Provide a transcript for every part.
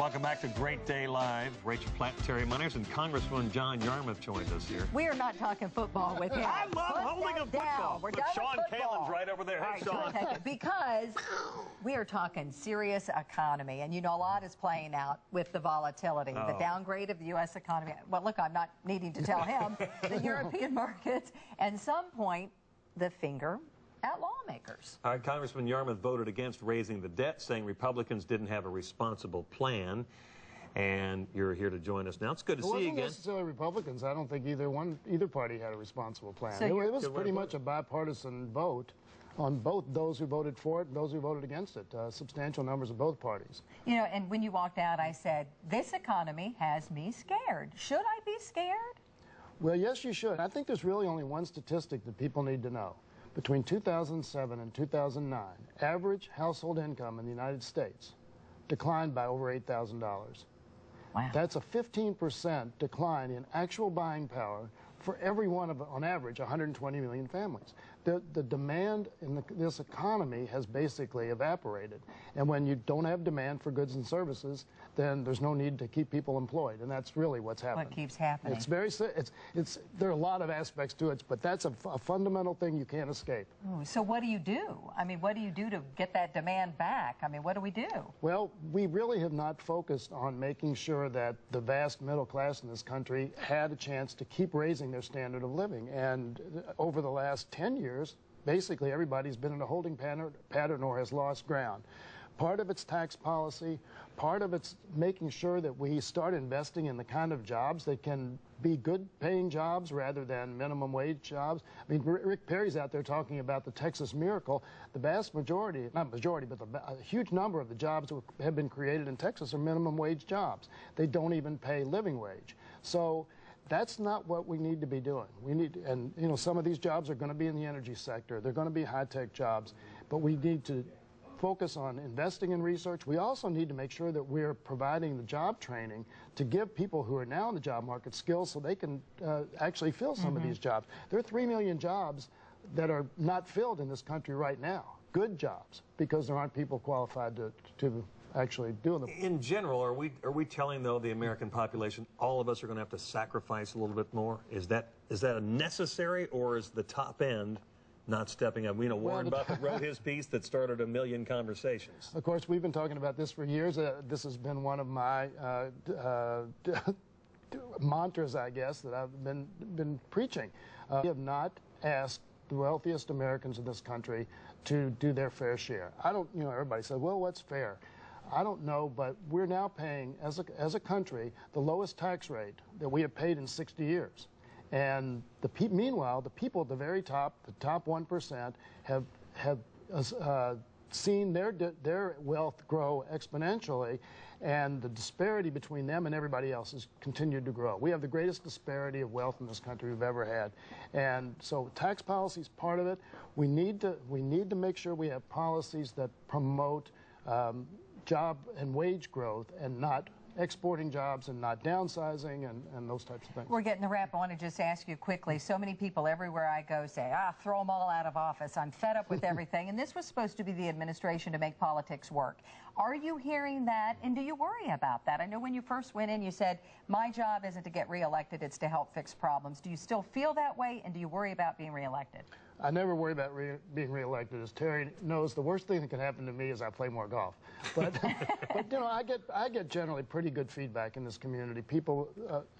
Welcome back to Great Day Live. Rachel Platt, Terry Munners, and Congressman Yarmuth joined us here. We are not talking football with him. I love holding a football. We're Look, Sean Kalen's right over there. Hey, Sean. Because we are talking serious economy, and you know a lot is playing out with the volatility, the downgrade of the U.S. economy. Well, look, I'm not needing to tell him. The European markets, and some point, the finger at lawmakers. Congressman Yarmuth voted against raising the debt, saying Republicans didn't have a responsible plan. And you're here to join us now. It's good to see you again. It wasn't necessarily Republicans. I don't think either party had a responsible plan. So it was pretty much a bipartisan vote on both those who voted for it and those who voted against it. Substantial numbers of both parties. You know, and when you walked out, I said, this economy has me scared. Should I be scared? Well, yes, you should. I think there's really only one statistic that people need to know. Between 2007 and 2009, average household income in the United States declined by over $8,000. Wow. That's a 15% decline in actual buying power for every one of, on average, 120 million families. The demand in this economy has basically evaporated. And when you don't have demand for goods and services, then there's no need to keep people employed. And that's really what's happening. What keeps happening. It's very, there are a lot of aspects to it, but that's a fundamental thing you can't escape. Ooh, so what do you do? I mean, what do you do to get that demand back? I mean, what do we do? Well, we really have not focused on making sure that the vast middle class in this country had a chance to keep raising their standard of living. And over the last 10 years, basically everybody's been in a holding pattern or has lost ground. Part of it's tax policy, part of it's making sure that we start investing in the kind of jobs that can be good paying jobs rather than minimum wage jobs. I mean, Rick Perry's out there talking about the Texas miracle. The vast majority, not majority, but a huge number of the jobs that have been created in Texas are minimum wage jobs. They don't even pay living wage. So that's not what we need to be doing. We need, and you know, some of these jobs are going to be in the energy sector. They're going to be high-tech jobs, but we need to focus on investing in research. We also need to make sure that we're providing the job training to give people who are now in the job market skills so they can actually fill some of these jobs. There are 3 million jobs that are not filled in this country right now, good jobs, because there aren't people qualified to actually do them. In general, are we telling, though, the American population, all of us are going to have to sacrifice a little bit more? Is that a necessary, or is the top end not stepping up? You know, Warren Buffett wrote his piece that started 1 million conversations. Of course, we've been talking about this for years. This has been one of my mantras, I guess, that I've been preaching. We have not asked the wealthiest Americans in this country to do their fair share. I don't, you know, everybody says, well, what's fair? I don't know, but we're now paying, as a country, the lowest tax rate that we have paid in 60 years. And meanwhile, the people at the very top, the top 1%, have seen their wealth grow exponentially, and the disparity between them and everybody else has continued to grow. We have the greatest disparity of wealth in this country we've ever had, and so tax policy is part of it. We need to make sure we have policies that promote job and wage growth, and not exporting jobs and not downsizing and those types of things. We're getting the wrap. I want to just ask you quickly. So many people everywhere I go say, throw them all out of office. I'm fed up with everything. And this was supposed to be the administration to make politics work. Are you hearing that, and do you worry about that? I know when you first went in, you said, my job isn't to get reelected, it's to help fix problems. Do you still feel that way, and do you worry about being reelected? I never worry about being reelected. As Terry knows, the worst thing that can happen to me is I play more golf. But, but you know, I get generally pretty good feedback in this community. People,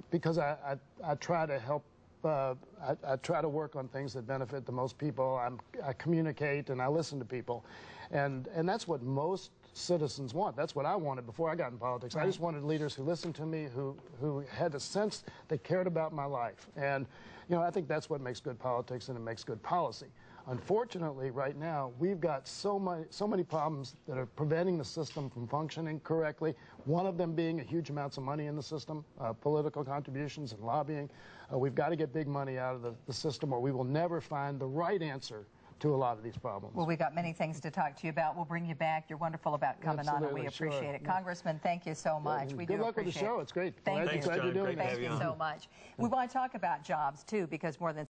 because I try to help. I try to work on things that benefit the most people. I communicate and I listen to people, and that's what most citizens want. That's what I wanted before I got in politics. Right. I just wanted leaders who listened to me, who had a sense they cared about my life. And you know, I think that's what makes good politics, and it makes good policy. Unfortunately, right now, we've got so many problems that are preventing the system from functioning correctly, one of them being huge amounts of money in the system, political contributions and lobbying. We've got to get big money out of the system, or we will never find the right answer to a lot of these problems. Well, we've got many things to talk to you about. We'll bring you back. You're wonderful about coming on, and we appreciate it. Congressman, thank you so much. We Good luck with the show. It's great. Thank you. Glad you're doing it. Thank you so much. We want to talk about jobs, too, because more than